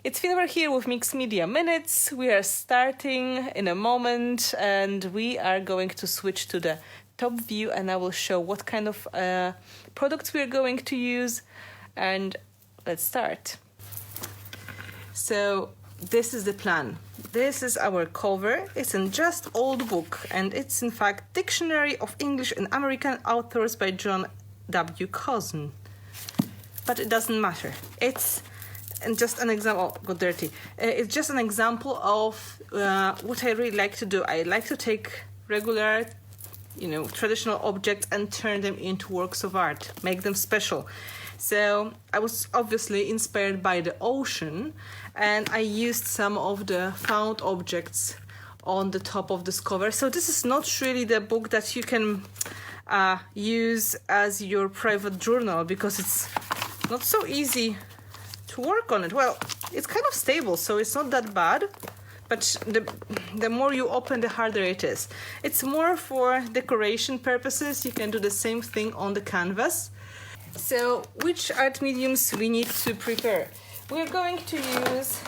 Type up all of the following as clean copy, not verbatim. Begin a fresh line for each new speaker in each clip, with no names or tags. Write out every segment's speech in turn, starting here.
It's Finnabair here with Mixed Media Minutes. We are starting in a moment and we are going to switch to the top view and I will show what kind of products we are going to use. And let's start. So this is the plan. This is our cover. It's in just old book and it's in fact Dictionary of English and American Authors by John W. Cousin. But it doesn't matter. It's just an example. Oh, got dirty. It's just an example of what I really like to do. I like to take regular, traditional objects and turn them into works of art, make them special. So I was obviously inspired by the ocean, and I used some of the found objects on the top of this cover. So this is not really the book that you can use as your private journal because it's not so easy to work on it. Well, it's kind of stable, so it's not that bad, but the more you open, the harder it is. It's more for decoration purposes. You can do the same thing on the canvas. So which art mediums we need to prepare? We're going to use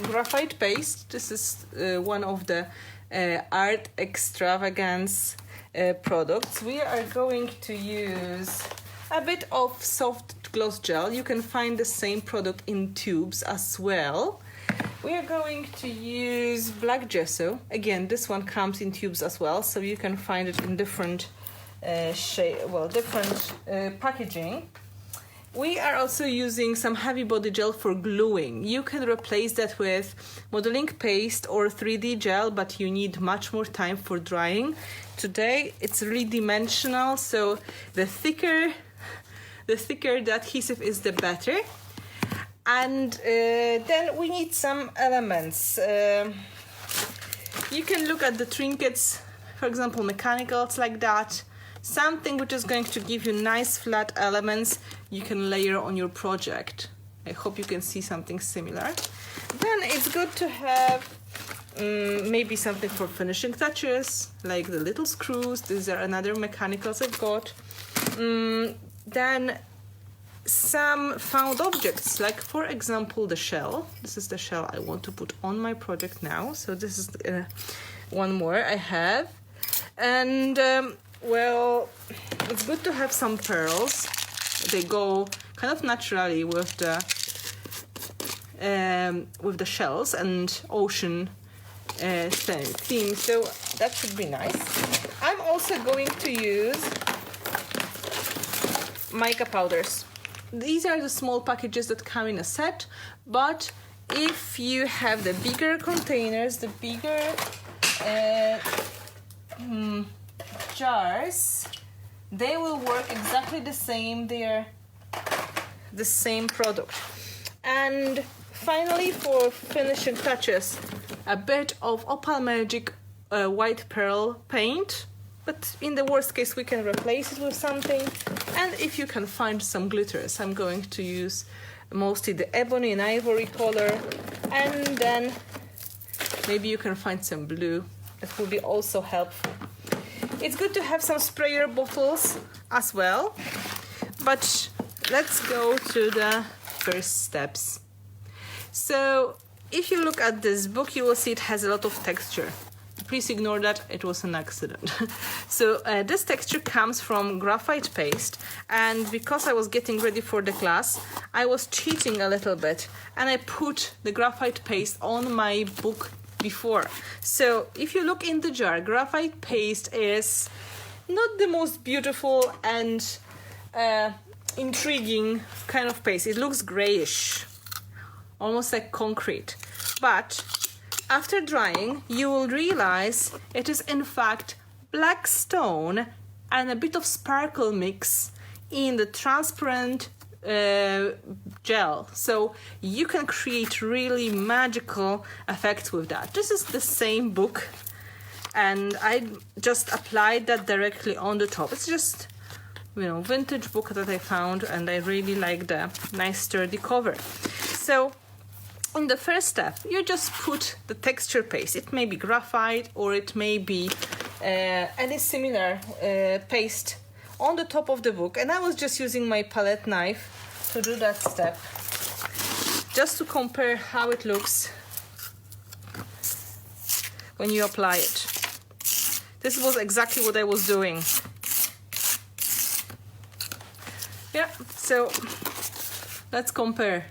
graphite paste. This is one of the art extravagance products. We are going to use a bit of soft gloss gel. You can find the same product in tubes as well. We are going to use black gesso. Again, this one comes in tubes as well, so you can find it in different packaging. We are also using some heavy body gel for gluing. You can replace that with modeling paste or 3D gel, but you need much more time for drying. Today it's really dimensional, so the thicker the adhesive is, the better. And then we need some elements. You can look at the trinkets, for example, mechanicals like that. Something which is going to give you nice flat elements you can layer on your project. I hope you can see something similar. Then it's good to have maybe something for finishing touches, like the little screws. These are another mechanicals I've got. Then some found objects, like for example the shell. This is the shell I want to put on my project now. So this is one more I have. And well, it's good to have some pearls. They go kind of naturally with the shells and ocean theme, so that should be nice. I'm also going to use Mica Powders. These are the small packages that come in a set, but if you have the bigger containers, the bigger jars, they will work exactly the same. They're the same product. And finally, for finishing touches, a bit of Opal Magic white pearl paint, but in the worst case we can replace it with something. And if you can find some glitters, I'm going to use mostly the ebony and ivory color, and then maybe you can find some blue. That will be also helpful. It's good to have some sprayer bottles as well, but let's go to the first steps. So if you look at this book, you will see it has a lot of texture. Please ignore that, it was an accident. So this texture comes from graphite paste, and because I was getting ready for the class, I was cheating a little bit and I put the graphite paste on my book before. So if you look in the jar, graphite paste is not the most beautiful and intriguing kind of paste. It looks grayish, almost like concrete. But after drying, you will realize it is in fact black stone and a bit of sparkle mix in the transparent gel, so you can create really magical effects with that. This is the same book and I just applied that directly on the top. It's just vintage book that I found, and I really like the nice sturdy cover. So in the first step, you just put the texture paste. It may be graphite or it may be any similar paste on the top of the book, and I was just using my palette knife to do that step. just to compare how it looks when you apply it. This was exactly what I was doing. Yeah, so let's compare.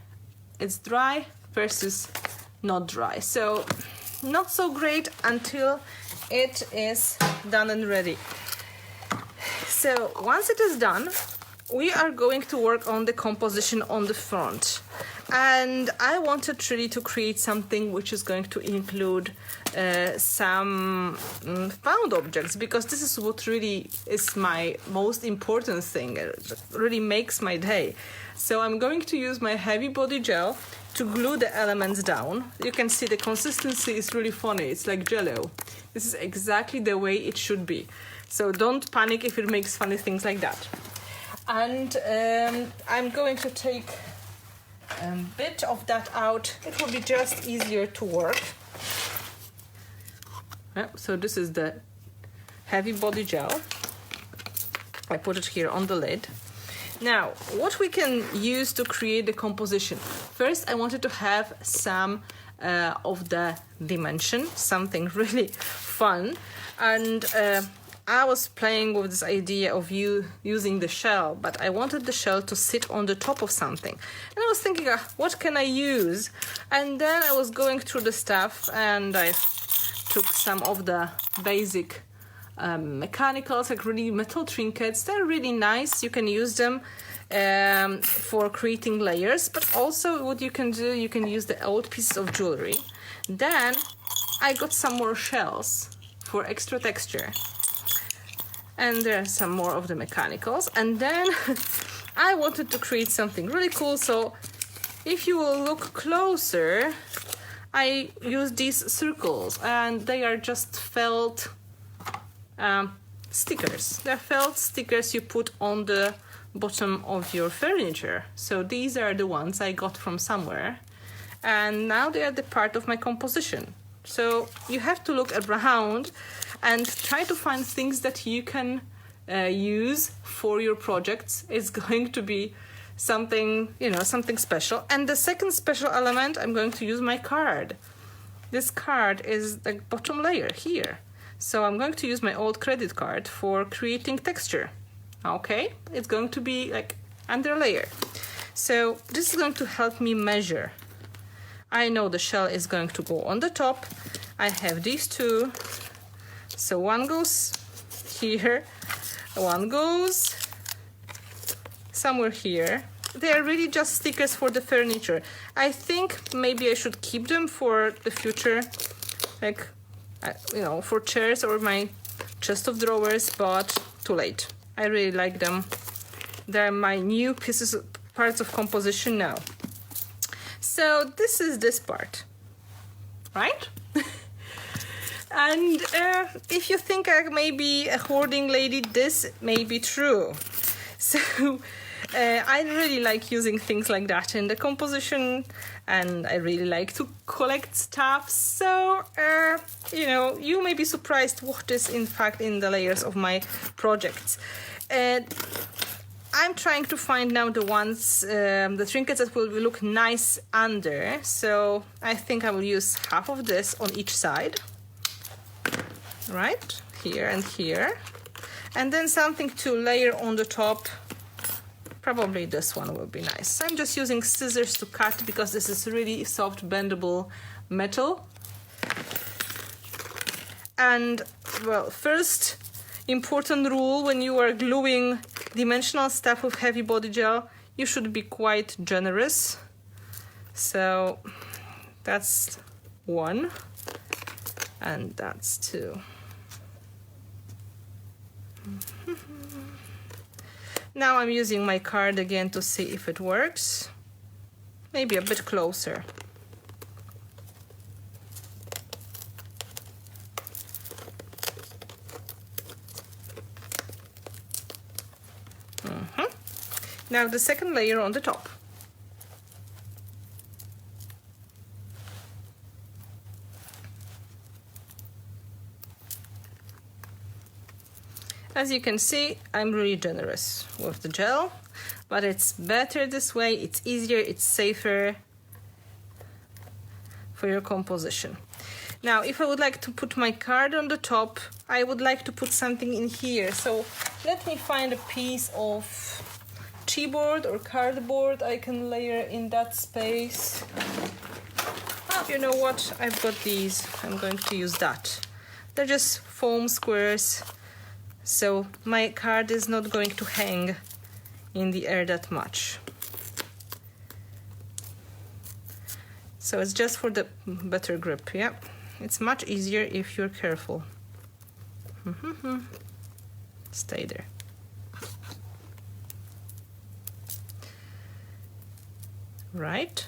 It's dry versus not dry. So not so great until it is done and ready. So once it is done, we are going to work on the composition on the front. And I wanted really to create something which is going to include some found objects, because this is what really is my most important thing. It really makes my day. So I'm going to use my heavy body gel to glue the elements down. You can see the consistency is really funny. It's like Jello. This is exactly the way it should be. So don't panic if it makes funny things like that. And I'm going to take a bit of that out. It will be just easier to work. Yeah, so this is the heavy body gel. I put it here on the lid. Now, what we can use to create the composition. First, I wanted to have some of the dimension, something really fun. And I was playing with this idea of using the shell, but I wanted the shell to sit on the top of something. And I was thinking, what can I use? And then I was going through the stuff, and I took some of the basic mechanicals, like really metal trinkets. They're really nice. You can use them for creating layers, but also what you can do, you can use the old pieces of jewelry. Then I got some more shells for extra texture. And there are some more of the mechanicals. And then I wanted to create something really cool. So if you will look closer, I use these circles, and they are just felt stickers. They're felt stickers you put on the bottom of your furniture. So these are the ones I got from somewhere. And now they are the part of my composition. So you have to look around and try to find things that you can use for your projects. It's going to be something, something special. And the second special element, I'm going to use my card. This card is the bottom layer here. So I'm going to use my old credit card for creating texture. Okay, it's going to be like under layer. So this is going to help me measure. I know the shell is going to go on the top. I have these two. So one goes here, one goes somewhere here. They are really just stickers for the furniture. I think maybe I should keep them for the future, like, for chairs or my chest of drawers, but too late. I really like them. They're my new parts of composition now. So this is this part, right? And if you think I may be a hoarding lady, this may be true. So I really like using things like that in the composition, and I really like to collect stuff. So, you may be surprised what is in fact in the layers of my projects. I'm trying to find now the ones, the trinkets that will look nice under. So I think I will use half of this on each side. Right, here and here. And then something to layer on the top. Probably this one will be nice. I'm just using scissors to cut because this is really soft, bendable metal. And, well, first important rule when you are gluing dimensional stuff with heavy body gel, you should be quite generous. So that's one, and that's two. Now I'm using my card again to see if it works. Maybe a bit closer. Now the second layer on the top. As you can see, I'm really generous with the gel, but it's better this way, it's easier, it's safer, for your composition. Now, if I would like to put my card on the top, I would like to put something in here. So let me find a piece of chipboard or cardboard I can layer in that space. You know what? I've got these. I'm going to use that. They're just foam squares, so my card is not going to hang in the air that much. So it's just for the better grip, yeah? It's much easier if you're careful. Stay there. Right?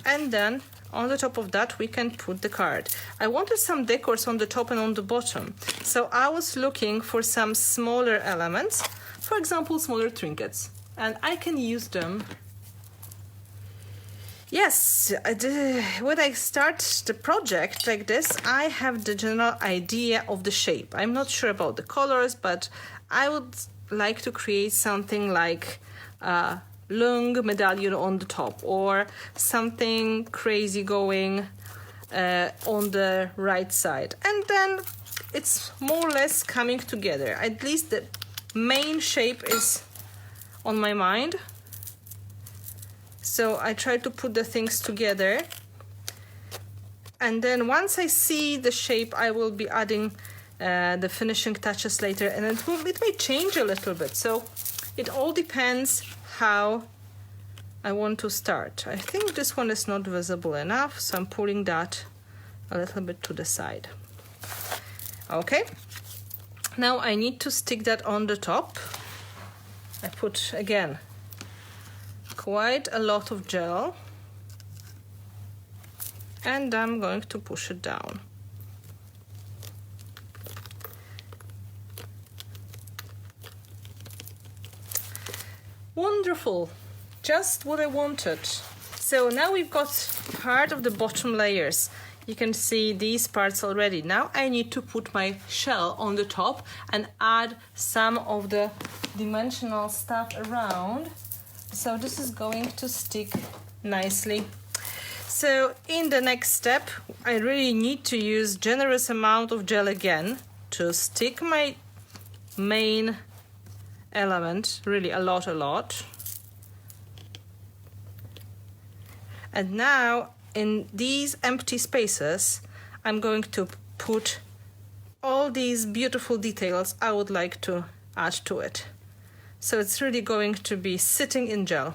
And then on the top of that we can put the card. I wanted some decors on the top and on the bottom, so I was looking for some smaller elements, for example smaller trinkets, and I can use them. Yes, when I start the project like this, I have the general idea of the shape. I'm not sure about the colors, but I would like to create something like long medallion on the top, or something crazy going on the right side, and then it's more or less coming together. At least the main shape is on my mind, so I try to put the things together, and then once I see the shape I will be adding the finishing touches later, and it may change a little bit, so it all depends how I want to start. I think this one is not visible enough, so I'm pulling that a little bit to the side. Okay, now I need to stick that on the top. I put, again, quite a lot of gel, and I'm going to push it down. Wonderful, just what I wanted. So now we've got part of the bottom layers. You can see these parts already. Now I need to put my shell on the top and add some of the dimensional stuff around. So this is going to stick nicely. So in the next step, I really need to use generous amount of gel again to stick my main element, really a lot. And now in these empty spaces I'm going to put all these beautiful details I would like to add to it. So it's really going to be sitting in gel.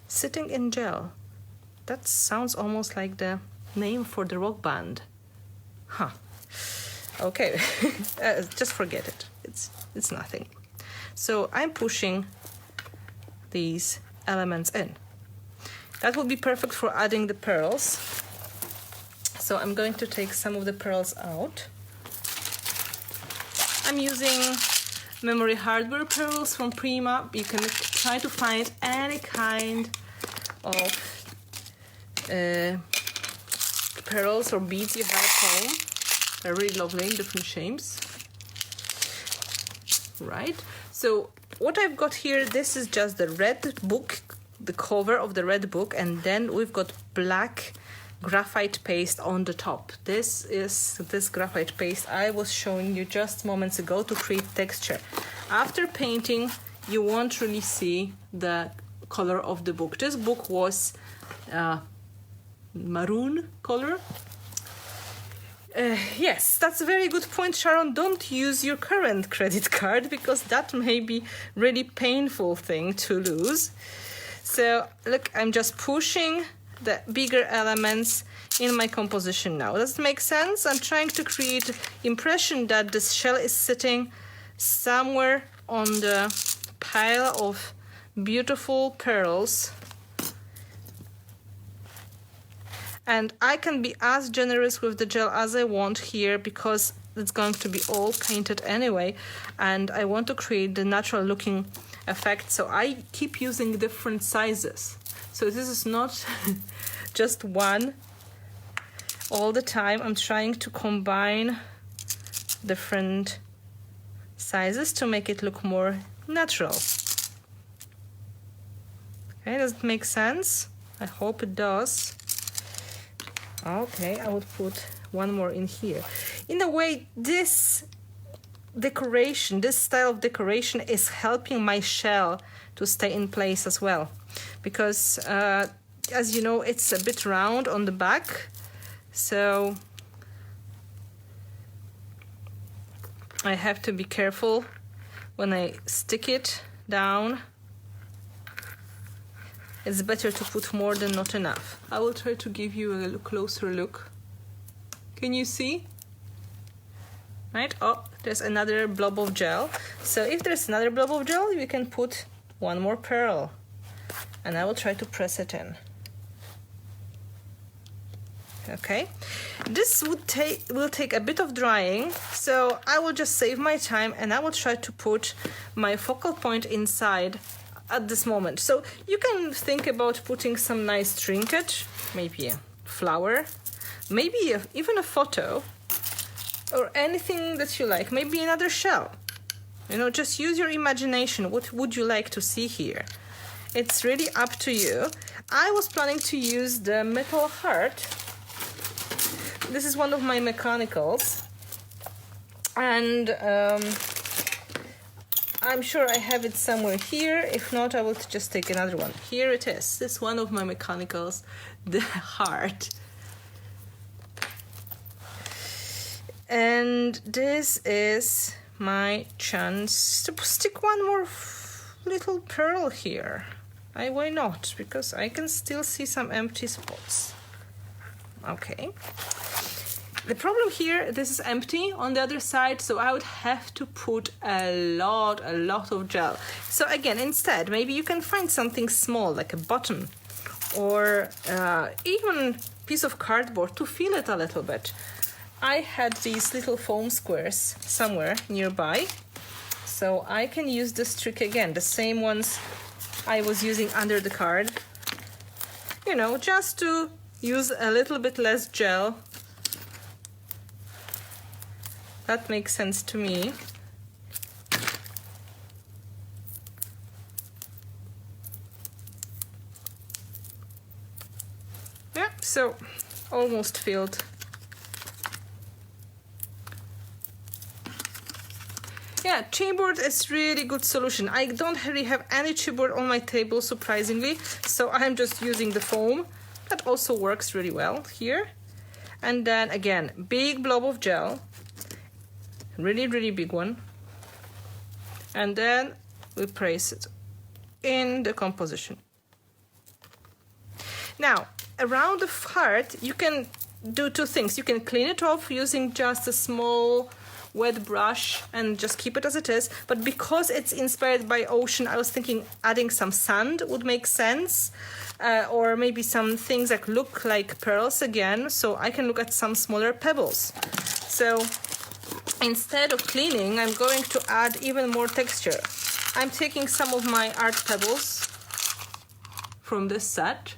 Sitting in gel. That sounds almost like the name for the rock band. Huh. Okay, just forget it. It's nothing. So I'm pushing these elements in. That will be perfect for adding the pearls. So I'm going to take some of the pearls out. I'm using memory hardware pearls from Prima. You can try to find any kind of pearls or beads you have at home. They're really lovely in different shapes. Right, so what I've got here, this is just the red book, the cover of the red book, and then we've got black graphite paste on the top. This is this graphite paste I was showing you just moments ago to create texture. After painting, you won't really see the color of the book. This book was maroon color. Yes, that's a very good point, Sharon. Don't use your current credit card because that may be really painful thing to lose. So look, I'm just pushing the bigger elements in my composition now. Does it make sense? I'm trying to create impression that this shell is sitting somewhere on the pile of beautiful pearls. And I can be as generous with the gel as I want here because it's going to be all painted anyway, and I want to create the natural looking effect, so I keep using different sizes. So this is not just one all the time. I'm trying to combine different sizes to make it look more natural. Okay, does it make sense? I hope it does. Okay, I would put one more in here. In a way, this decoration, this style of decoration is helping my shell to stay in place as well. Because as you know, it's a bit round on the back. So I have to be careful when I stick it down. It's better to put more than not enough. I will try to give you a closer look. Can you see? Right? Oh, there's another blob of gel. So if there's another blob of gel, you can put one more pearl. And I will try to press it in. Okay, this will take a bit of drying, so I will just save my time and I will try to put my focal point inside at this moment. So you can think about putting some nice trinket, maybe a flower, maybe even a photo, or anything that you like, maybe another shell. You know, just use your imagination. What would you like to see here? It's really up to you. I was planning to use the metal heart. This is one of my mechanicals, and I'm sure I have it somewhere here. If not, I will just take another one. Here it is. This is one of my mechanicals, the heart. And this is my chance to stick one more little pearl here. Why not? Because I can still see some empty spots. Okay. The problem here, this is empty on the other side, so I would have to put a lot of gel. So again, instead, maybe you can find something small, like a button, or even a piece of cardboard to fill it a little bit. I had these little foam squares somewhere nearby, so I can use this trick again, the same ones I was using under the card. You know, just to use a little bit less gel. That makes sense to me. Yeah, so almost filled. Yeah, chipboard is really good solution. I don't really have any chipboard on my table, surprisingly, so I'm just using the foam. That also works really well here. And then again, big blob of gel. Really big one, and then we place it in the composition. Now around the heart you can do two things. You can clean it off using just a small wet brush and just keep it as it is, but because it's inspired by ocean, I was thinking adding some sand would make sense, or maybe some things that look like pearls again, so I can look at some smaller pebbles. So instead of cleaning, I'm going to add even more texture. I'm taking some of my art pebbles from this set,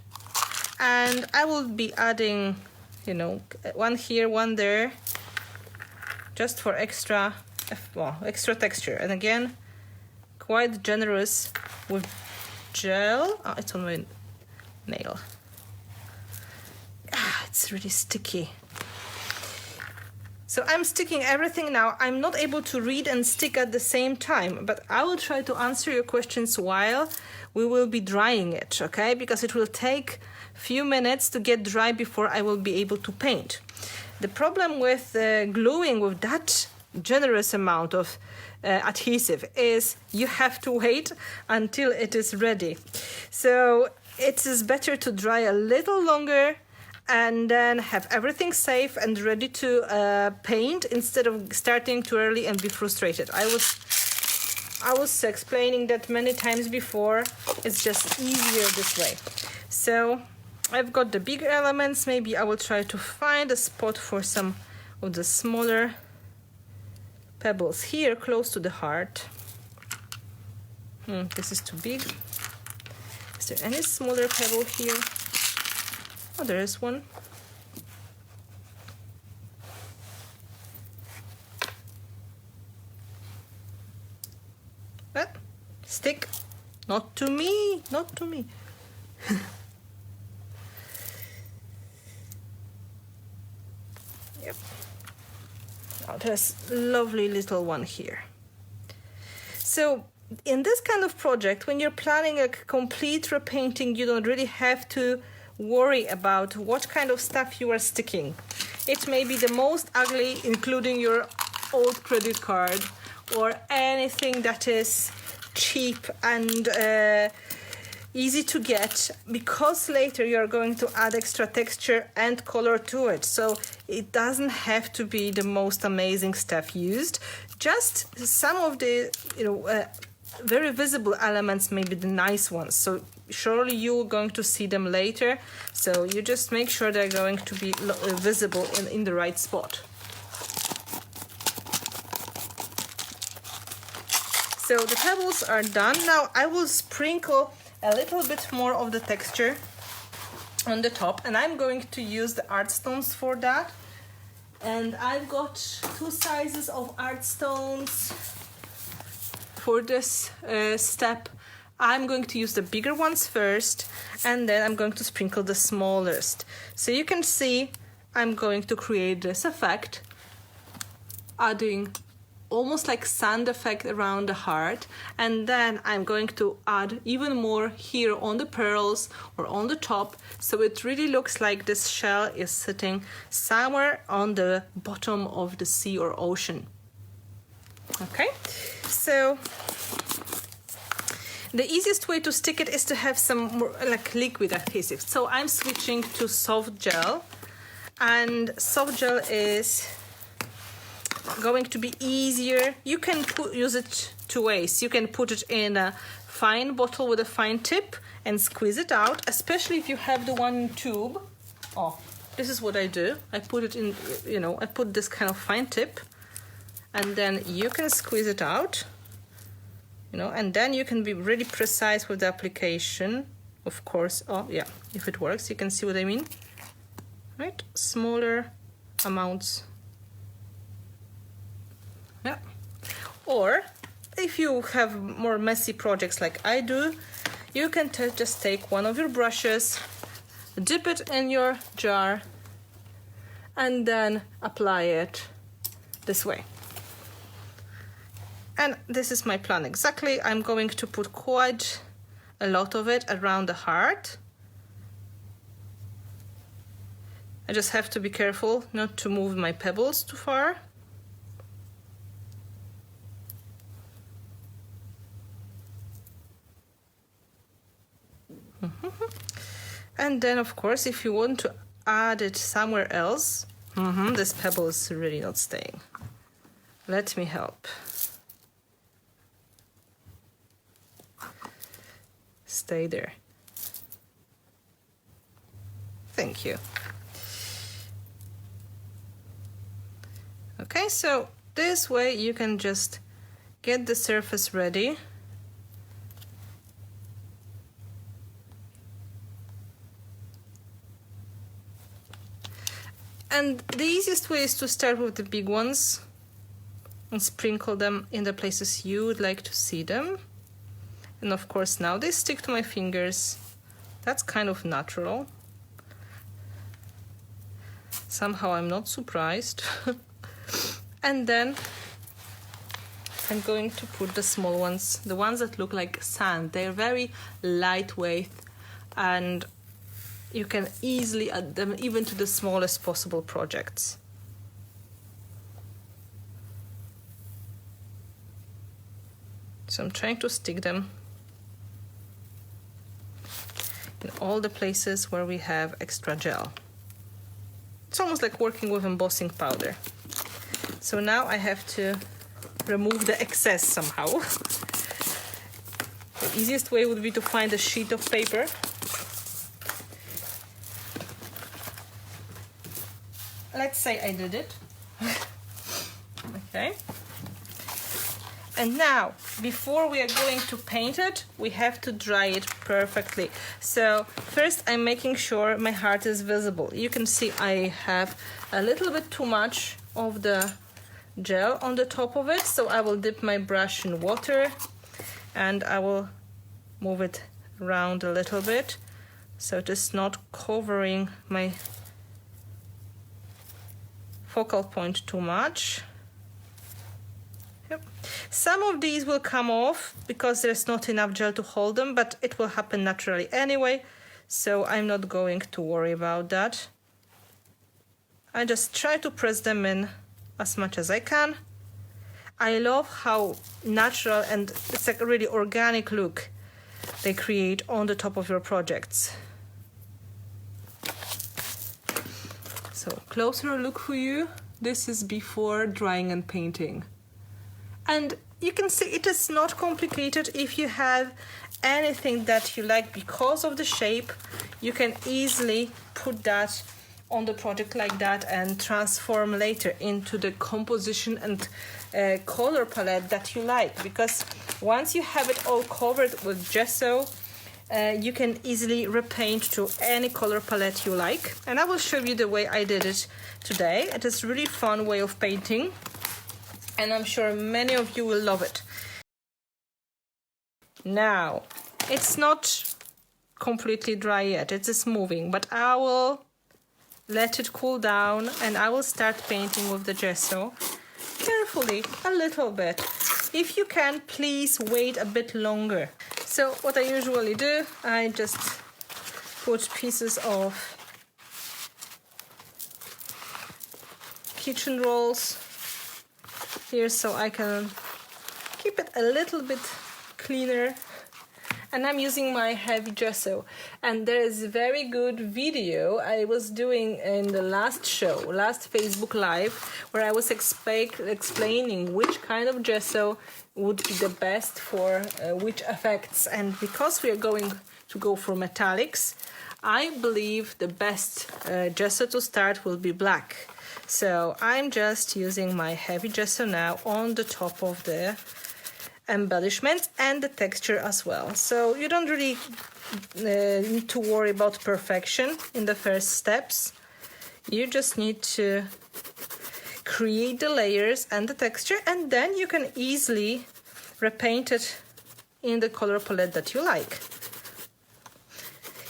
and I will be adding, you know, one here, one there, just for extra texture. And again, quite generous with gel. Oh, it's on my nail. It's really sticky. So I'm sticking everything now. I'm not able to read and stick at the same time, but I will try to answer your questions while we will be drying it, okay? Because it will take a few minutes to get dry before I will be able to paint. The problem with gluing with that generous amount of adhesive is you have to wait until it is ready. So it is better to dry a little longer and then have everything safe and ready to paint instead of starting too early and be frustrated. I was explaining that many times before. It's just easier this way. So I've got the bigger elements. Maybe I will try to find a spot for some of the smaller pebbles here close to the heart. This is too big. Is there any smaller pebble here? Oh, there is one. But stick. Not to me, not to me. Yep. Now there's a lovely little one here. So in this kind of project, when you're planning a complete repainting, you don't really have to worry about what kind of stuff you are sticking. It may be the most ugly, including your old credit card or anything that is cheap and easy to get, because later you're going to add extra texture and color to it. So it doesn't have to be the most amazing stuff used. Just some of the very visible elements may be the nice ones. So surely you're going to see them later. So you just make sure they're going to be visible in the right spot. So the pebbles are done. Now I will sprinkle a little bit more of the texture on the top, and I'm going to use the art stones for that. And I've got 2 sizes of art stones for this step. I'm going to use the bigger ones first, and then I'm going to sprinkle the smallest. So you can see I'm going to create this effect, adding almost like sand effect around the heart, and then I'm going to add even more here on the pearls or on the top, so it really looks like this shell is sitting somewhere on the bottom of the sea or ocean. Okay, so the easiest way to stick it is to have some more like liquid adhesive. So I'm switching to soft gel, and soft gel is going to be easier. You can use it 2 ways. You can put it in a fine bottle with a fine tip and squeeze it out, especially if you have the one in tube. Oh, this is what I do. I put it in, I put this kind of fine tip, and then you can squeeze it out, and then you can be really precise with the application. Of course, oh yeah, if it works, you can see what I mean, right? Smaller amounts. Yeah. Or if you have more messy projects like I do, you can just take one of your brushes, dip it in your jar, and then apply it this way. And this is my plan exactly. I'm going to put quite a lot of it around the heart. I just have to be careful not to move my pebbles too far. And then, of course, if you want to add it somewhere else, this pebble is really not staying. Let me help. Stay there. Thank you. Okay, so this way you can just get the surface ready. And the easiest way is to start with the big ones and sprinkle them in the places you would like to see them. And of course now they stick to my fingers. That's kind of natural. Somehow I'm not surprised. And then I'm going to put the small ones, the ones that look like sand. They're very lightweight, and you can easily add them even to the smallest possible projects. So I'm trying to stick them in all the places where we have extra gel. It's almost like working with embossing powder. So now I have to remove the excess somehow. The easiest way would be to find a sheet of paper. Let's say I did it. Okay. And now, before we are going to paint it, we have to dry it perfectly. So first I'm making sure my heart is visible. You can see I have a little bit too much of the gel on the top of it, so I will dip my brush in water and I will move it around a little bit so it is not covering my focal point too much. Yep. Some of these will come off because there's not enough gel to hold them, but it will happen naturally anyway, so I'm not going to worry about that. I just try to press them in as much as I can. I love how natural and it's like a really organic look they create on the top of your projects. So closer look for you. This is before drying and painting. And you can see it is not complicated. If you have anything that you like because of the shape, you can easily put that on the project like that and transform later into the composition and color palette that you like. Because once you have it all covered with gesso, you can easily repaint to any color palette you like. And I will show you the way I did it today. It is a really fun way of painting, and I'm sure many of you will love it. Now, it's not completely dry yet, it is moving, but I will let it cool down and I will start painting with the gesso. Carefully, a little bit. If you can, please wait a bit longer. So what I usually do, I just put pieces of kitchen rolls here so I can keep it a little bit cleaner. And I'm using my heavy gesso. And there is a very good video I was doing in the last Facebook Live, where I was explaining which kind of gesso would be the best for which effects. And because we are going to go for metallics, I believe the best gesso to start will be black. So I'm just using my heavy gesso now on the top of the embellishment and the texture as well. So you don't really need to worry about perfection in the first steps. You just need to create the layers and the texture, and then you can easily repaint it in the color palette that you like.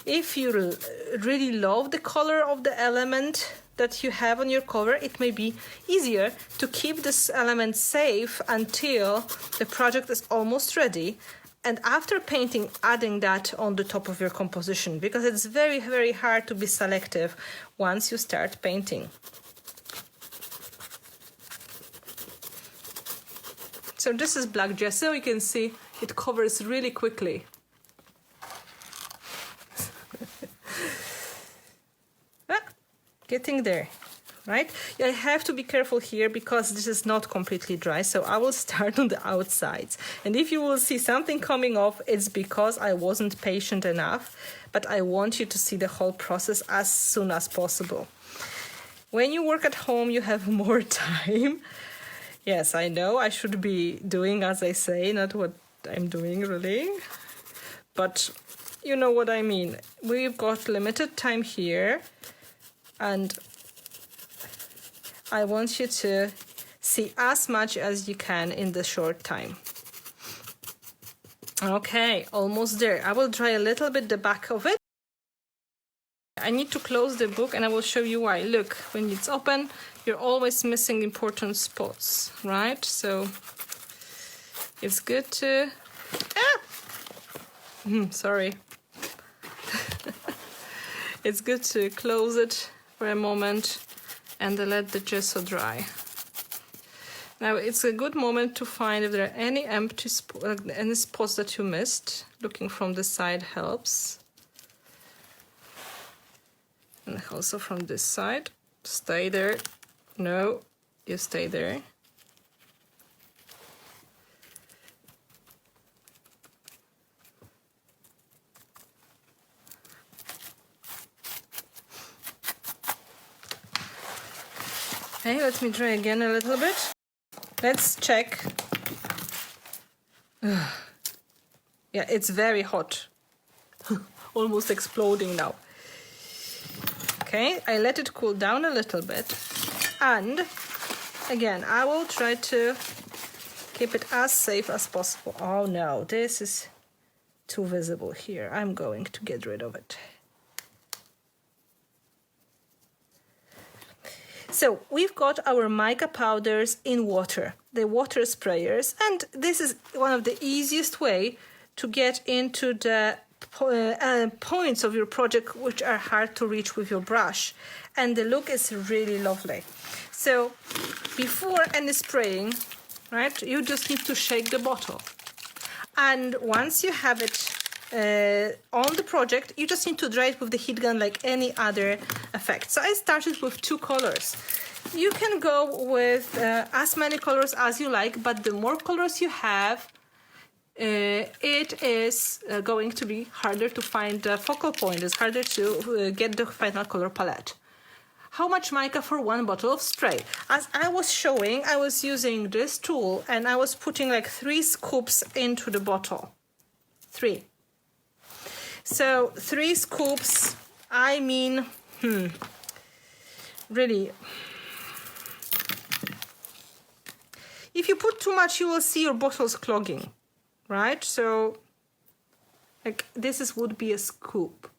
If you really love the color of the element that you have on your cover, it may be easier to keep this element safe until the project is almost ready, and after painting, adding that on the top of your composition, because it's very, very hard to be selective once you start painting. So this is black gesso. You can see it covers really quickly. Getting there, right? I have to be careful here because this is not completely dry, so I will start on the outsides. And if you will see something coming off, it's because I wasn't patient enough, but I want you to see the whole process as soon as possible. When you work at home, you have more time. Yes, I know I should be doing as I say, not what I'm doing really, but you know what I mean. We've got limited time here, and I want you to see as much as you can in the short time. Okay, almost there. I will dry a little bit the back of it. I need to close the book and I will show you why. Look, when it's open, you're always missing important spots, right? So it's good to... sorry. It's good to close it for a moment and let the gesso dry. Now it's a good moment to find if there are any empty any spots that you missed. Looking from the side helps. And also from this side. Stay there. No, you stay there. Okay, let me try again a little bit. Let's check. Yeah, it's very hot. Almost exploding now. Okay, I let it cool down a little bit. And again, I will try to keep it as safe as possible. Oh no, this is too visible here. I'm going to get rid of it. So we've got our mica powders in water, the water sprayers, and this is one of the easiest way to get into the points of your project which are hard to reach with your brush, and the look is really lovely. So before any spraying, right, you just need to shake the bottle, and once you have it on the project, you just need to dry it with the heat gun like any other effect. So I started with 2 colors. You can go with as many colors as you like, but the more colors you have, it is going to be harder to find the focal point. It's harder to get the final color palette. How much mica for 1 bottle of spray? As I was showing, I was using this tool and I was putting like 3 scoops into the bottle. 3. So 3 scoops, I mean, really. If you put too much, you will see your bottles clogging, right? So like this would be a scoop.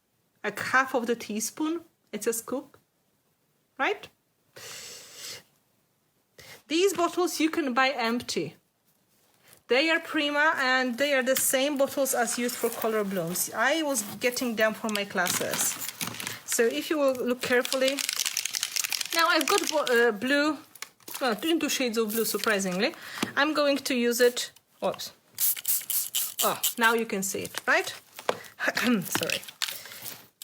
Like half of the teaspoon, it's a scoop, right? These bottles you can buy empty. They are Prima and they are the same bottles as used for color blooms. I was getting them for my classes. So if you will look carefully. Now I've got blue, well, 2 shades of blue, surprisingly. I'm going to use it. Oops. Oh, now you can see it, right? Sorry.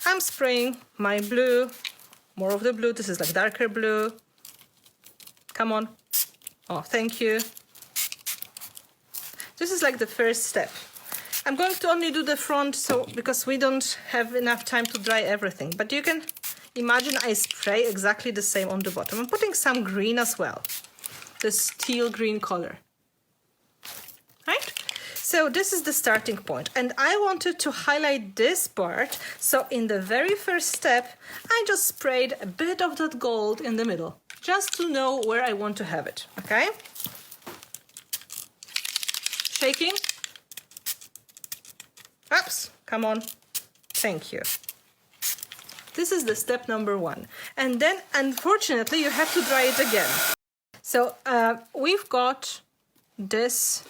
I'm spraying my blue, more of the blue. This is like darker blue. Come on. Oh, thank you. This is like the first step. I'm going to only do the front because we don't have enough time to dry everything. But you can imagine I spray exactly the same on the bottom. I'm putting some green as well. The steel green color. Right? So this is the starting point. And I wanted to highlight this part. So in the very first step, I just sprayed a bit of that gold in the middle. Just to know where I want to have it. Okay? Shaking. Oops, come on. Thank you. This is the step number 1. And then, unfortunately, you have to dry it again. So we've got this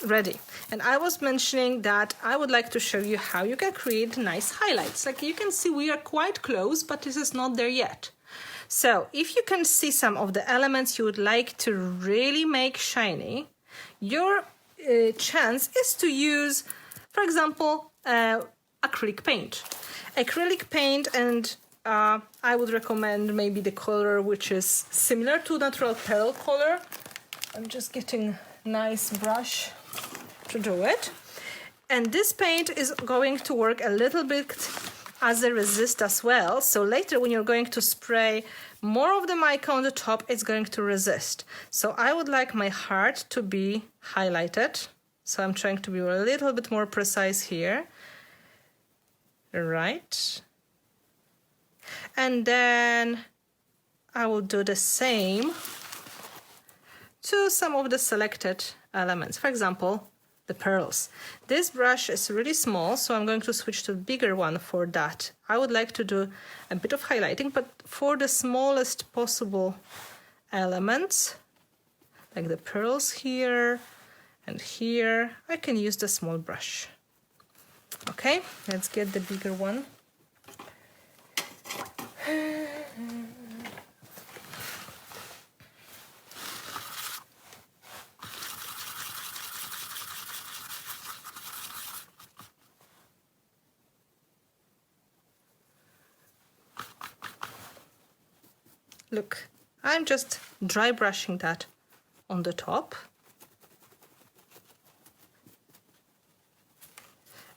ready. And I was mentioning that I would like to show you how you can create nice highlights. Like you can see we are quite close, but this is not there yet. So if you can see some of the elements you would like to really make shiny, your chance is to use, for example, acrylic paint. Acrylic paint, and I would recommend maybe the color which is similar to natural pearl color. I'm just getting a nice brush to do it. And this paint is going to work a little bit as a resist as well. So later when you're going to spray more of the mica on the top, it's going to resist. So I would like my heart to be highlighted. So I'm trying to be a little bit more precise here. Right. And then I will do the same to some of the selected elements. For example, the pearls. This brush is really small, so I'm going to switch to a bigger one for that. I would like to do a bit of highlighting, but for the smallest possible elements, like the pearls here and here, I can use the small brush. Okay, let's get the bigger one. Look, I'm just dry brushing that on the top.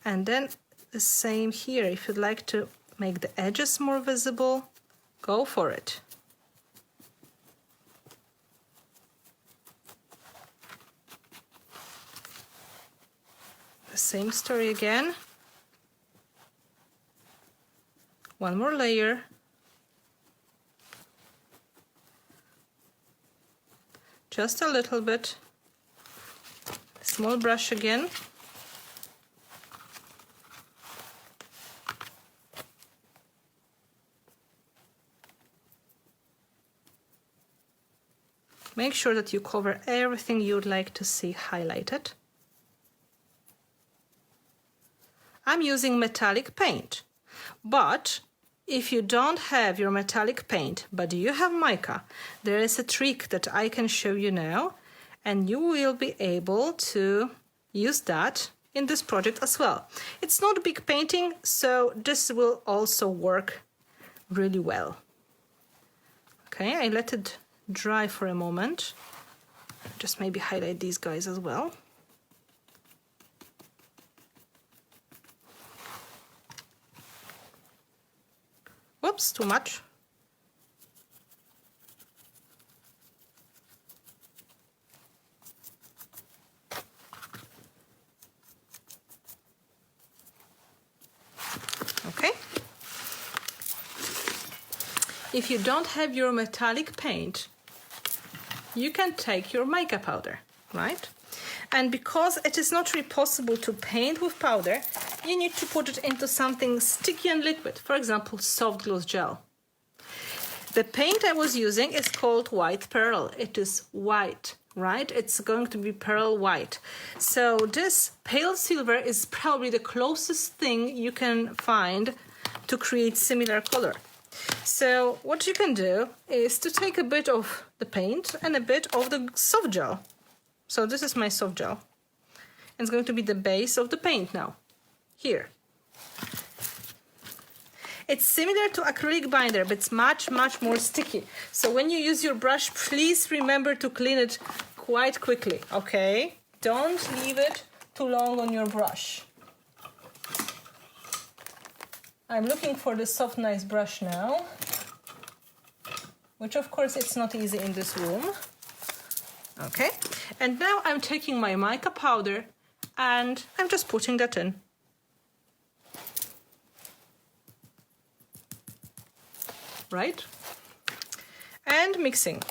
And then the same here. If you'd like to make the edges more visible, go for it. The same story again. One more layer. Just a little bit. Small brush again. Make sure that you cover everything you'd like to see highlighted. I'm using metallic paint, but if you don't have your metallic paint, but you have mica, there is a trick that I can show you now, and you will be able to use that in this project as well. It's not a big painting, so this will also work really well. Okay, I let it dry for a moment. Just maybe highlight these guys as well. Whoops, too much. Okay. If you don't have your metallic paint, you can take your mica powder, right? And because it is not really possible to paint with powder, you need to put it into something sticky and liquid, for example, soft gloss gel. The paint I was using is called white pearl. It is white, right? It's going to be pearl white. So this pale silver is probably the closest thing you can find to create similar color. So what you can do is to take a bit of the paint and a bit of the soft gel. So this is my soft gel. It's going to be the base of the paint now. Here. It's similar to acrylic binder, but it's much more sticky. So when you use your brush, please remember to clean it quite quickly, okay? Don't leave it too long on your brush. I'm looking for the soft, nice brush now, which of course it's not easy in this room. Okay, and now I'm taking my mica powder and I'm just putting that in. Right? And mixing.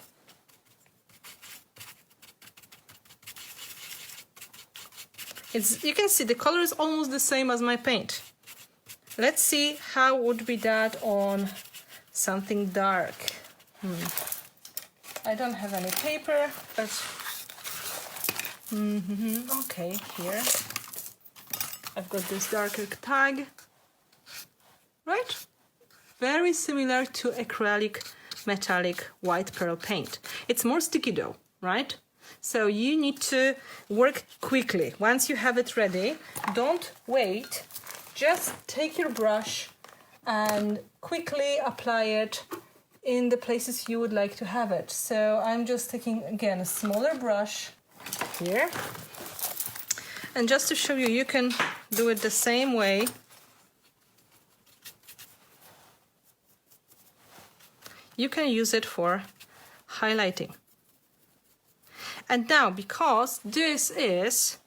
You can see the color is almost the same as my paint. Let's see how would be that on something dark. I don't have any paper, but okay, here I've got this darker tag, right? Very similar to acrylic metallic white pearl paint. It's more sticky though, right? So you need to work quickly. Once you have it ready, don't wait. Just take your brush and quickly apply it in the places you would like to have it. So I'm just taking, again, a smaller brush here. And just to show you, you can do it the same way. You can use it for highlighting. And now, because this is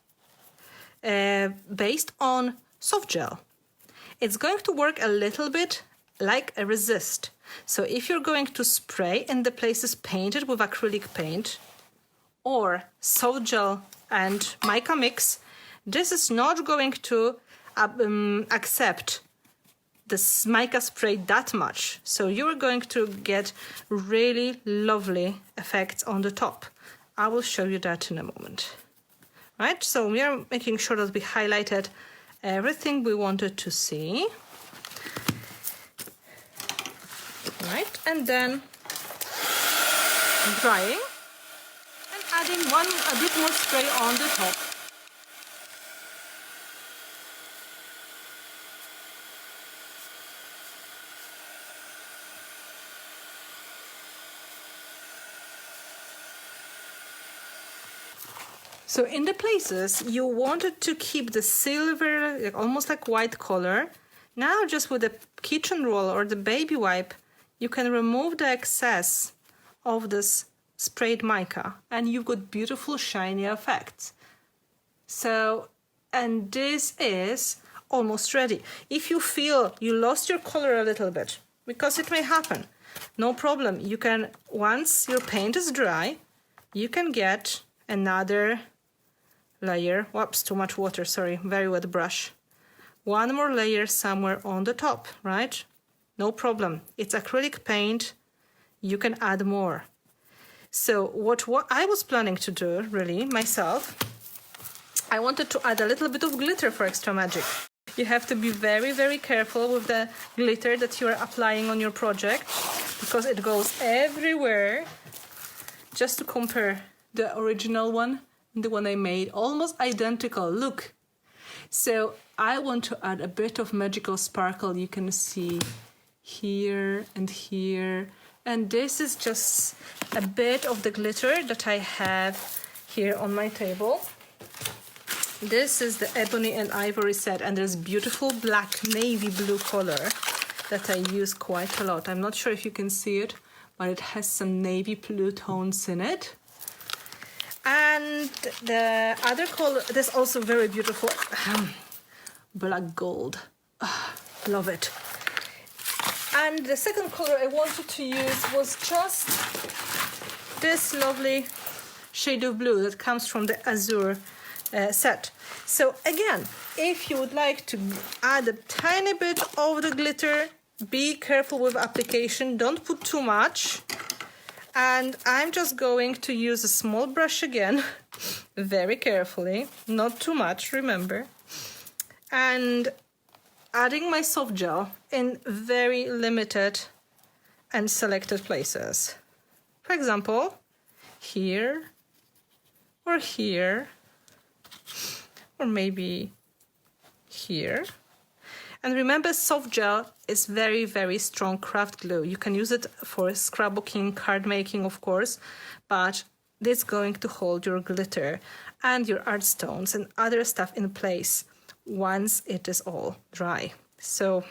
based on soft gel, it's going to work a little bit like a resist. So if you're going to spray in the places painted with acrylic paint or soft gel and mica mix, this is not going to accept the mica spray that much. So you're going to get really lovely effects on the top. I will show you that in a moment. Right, so we are making sure that we highlighted everything we wanted to see. Right, and then drying and adding a bit more spray on the top. So in the places you wanted to keep the silver, almost like white color, now just with a kitchen roll or the baby wipe, you can remove the excess of this sprayed mica and you've got beautiful shiny effects. So, and this is almost ready. If you feel you lost your color a little bit, because it may happen, no problem. You can, once your paint is dry, you can get another layer. Whoops, too much water, sorry, very wet brush. One more layer somewhere on the top, right? No problem. It's acrylic paint, you can add more. So what I was planning to do, really, myself, I wanted to add a little bit of glitter for extra magic. You have to be very, very careful with the glitter that you are applying on your project, because it goes everywhere. Just to compare the original one and the one I made, almost identical, look. So I want to add a bit of magical sparkle. You can see here and here. And this is just a bit of the glitter that I have here on my table. This is the ebony and ivory set, and there's beautiful black navy blue color that I use quite a lot. I'm not sure if you can see it, but it has some navy blue tones in it. And the other color, there's also very beautiful black gold. Oh, love it. And the second color I wanted to use was just this lovely shade of blue that comes from the azure set. So again, if you would like to add a tiny bit of the glitter, be careful with application, don't put too much. And I'm just going to use a small brush again, very carefully, not too much, remember. And adding my soft gel in very limited and selected places. For example, here, or here, or maybe here. And remember, soft gel is very, very strong craft glue. You can use it for scrapbooking, card making, of course, but it's going to hold your glitter and your art stones and other stuff in place once it is all dry. So,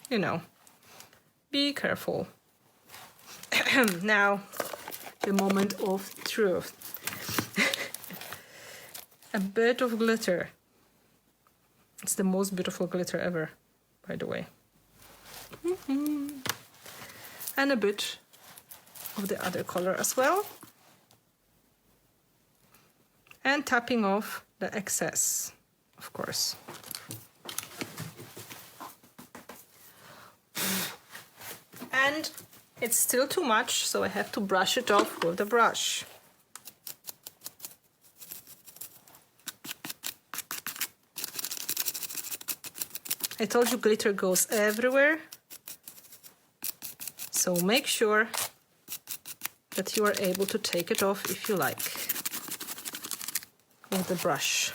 you know, be careful. Now, the moment of truth. A bit of glitter. It's the most beautiful glitter ever, by the way. And a bit of the other color as well. And tapping off the excess, of course. And it's still too much, so I have to brush it off with the brush. I told you glitter goes everywhere, so make sure that you are able to take it off if you like with the brush.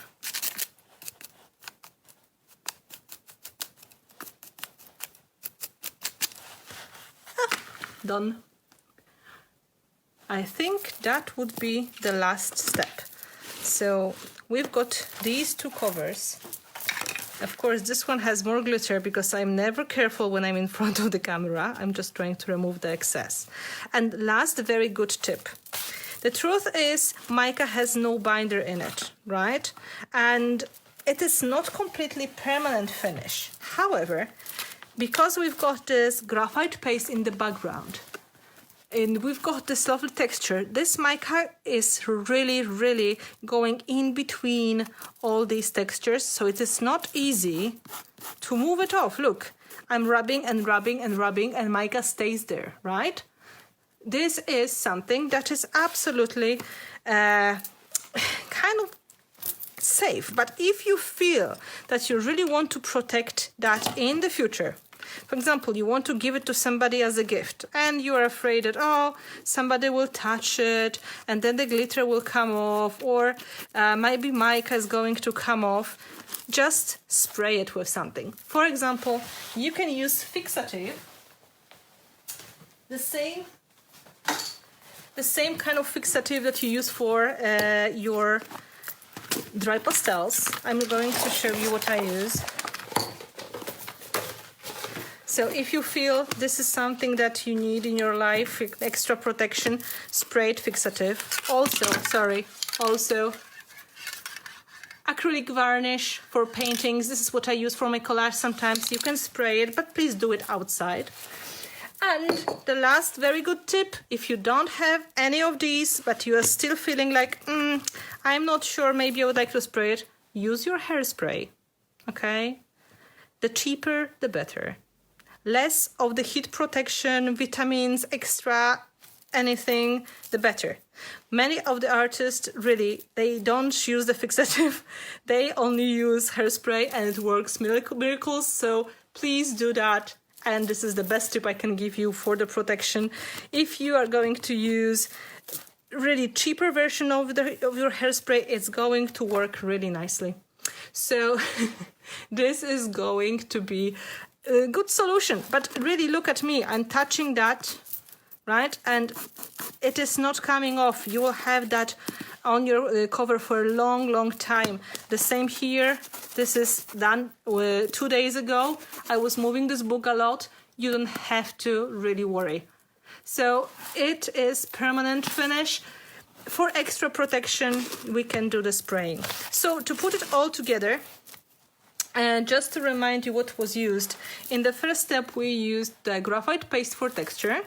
Done. I think that would be the last step. So we've got these two covers. Of course, this one has more glitter because I'm never careful when I'm in front of the camera. I'm just trying to remove the excess. And last, very good tip. The truth is, mica has no binder in it, right? And it is not completely permanent finish. However, because we've got this graphite paste in the background, and we've got this lovely texture, this mica is really, really going in between all these textures, so it is not easy to move it off. Look, I'm rubbing and rubbing and rubbing, and mica stays there, right? This is something that is absolutely kind of safe. But if you feel that you really want to protect that in the future, for example, you want to give it to somebody as a gift and you are afraid that, oh, somebody will touch it and then the glitter will come off, or maybe mica is going to come off, just spray it with something. For example, you can use fixative, the same kind of fixative that you use for your dry pastels. I'm going to show you what I use. So if you feel this is something that you need in your life, extra protection, spray it fixative. Also acrylic varnish for paintings. This is what I use for my collage sometimes. You can spray it, but please do it outside. And the last very good tip, if you don't have any of these, but you are still feeling like, I'm not sure, maybe I would like to spray it, use your hairspray, okay? The cheaper, the better. Less of the heat protection, vitamins, extra anything, the better. Many of the artists really, they don't use the fixative. They only use hairspray and it works miracles. So please do that. And this is the best tip I can give you for the protection. If you are going to use really cheaper version of your hairspray, it's going to work really nicely. So this is going to be a good solution. But really look at me, I'm touching that, right? And it is not coming off. You will have that on your cover for a long time. The same here. This is done 2 days ago. I was moving this book a lot. You don't have to really worry. So it is permanent finish. For extra protection, we can do the spraying. So to put it all together, and just to remind you what was used, in the first step we used the graphite paste for texture.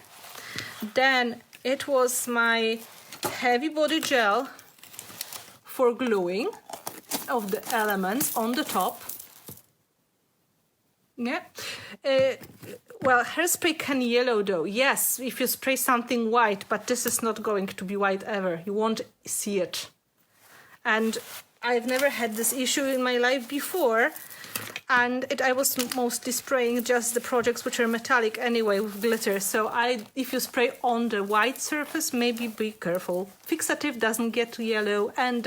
Then it was my heavy body gel for gluing of the elements on the top. Yeah. Well, hairspray can yellow though. Yes, if you spray something white, but this is not going to be white ever. You won't see it. And I've never had this issue in my life before. And I was mostly spraying just the projects which are metallic anyway with glitter. So if you spray on the white surface, maybe be careful. Fixative doesn't get yellow, and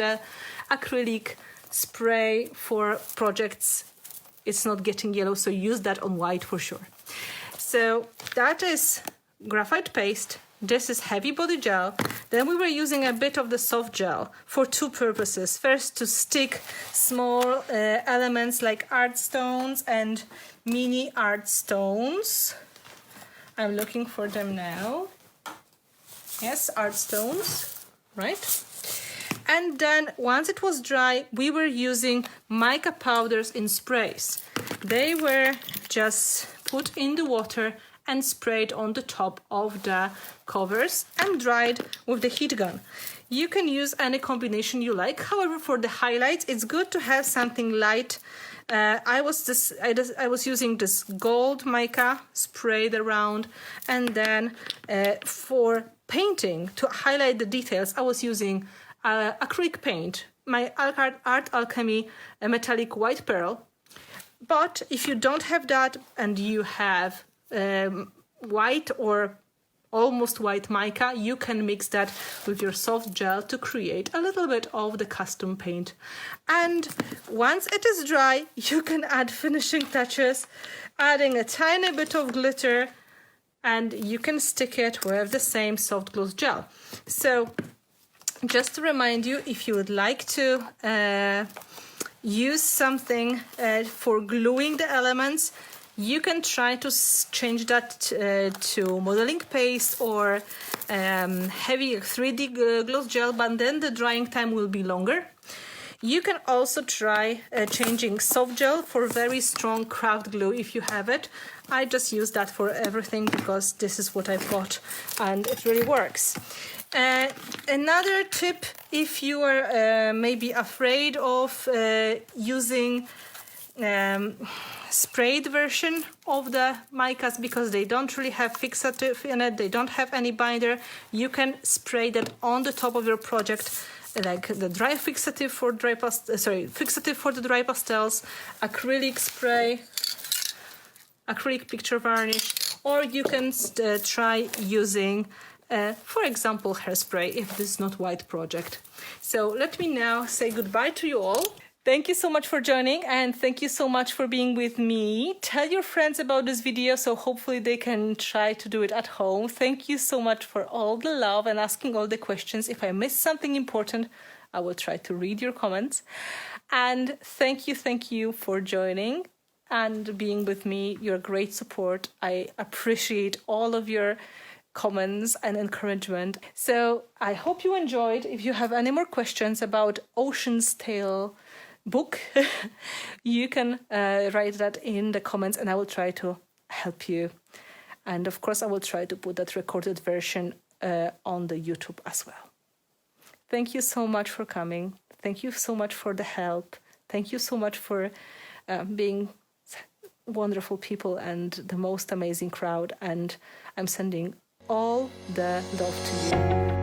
acrylic spray for projects, it's not getting yellow, so use that on white for sure. So that is graphite paste. This is heavy body gel. Then we were using a bit of the soft gel for two purposes. First, to stick small elements like art stones and mini art stones. I'm looking for them now. Yes, art stones, right? And then once it was dry, we were using mica powders in sprays. They were just put in the water and sprayed on the top of the covers and dried with the heat gun. You can use any combination you like. However, for the highlights, it's good to have something light. I was using this gold mica sprayed around, and then for painting to highlight the details, I was using acrylic paint, my Art Alchemy metallic white pearl. But if you don't have that and you have white or almost white mica, you can mix that with your soft gel to create a little bit of the custom paint. And once it is dry, you can add finishing touches, adding a tiny bit of glitter, and you can stick it with the same soft gloss gel. So just to remind you, if you would like to use something for gluing the elements, you can try to change that to modeling paste or heavy 3D gloss gel, but then the drying time will be longer. You can also try changing soft gel for very strong craft glue if you have it. I just use that for everything because this is what I've got and it really works. Another tip, if you are maybe afraid of using sprayed version of the micas because they don't really have fixative in it, they don't have any binder, you can spray them on the top of your project, like the dry fixative for fixative for the dry pastels, acrylic spray, acrylic picture varnish, or you can try using for example hairspray if this is not white project. So let me now say goodbye to you all. Thank you so much for joining, and thank you so much for being with me. Tell your friends about this video so hopefully they can try to do it at home. Thank you so much for all the love and asking all the questions. If I missed something important, I will try to read your comments. And thank you for joining and being with me, your great support. I appreciate all of your comments and encouragement. So I hope you enjoyed. If you have any more questions about Ocean's Tale book, you can write that in the comments and I will try to help you. And of course I will try to put that recorded version on the YouTube as well. Thank you so much for coming. Thank you so much for the help. Thank you so much for being wonderful people and the most amazing crowd. And I'm sending All the love to you.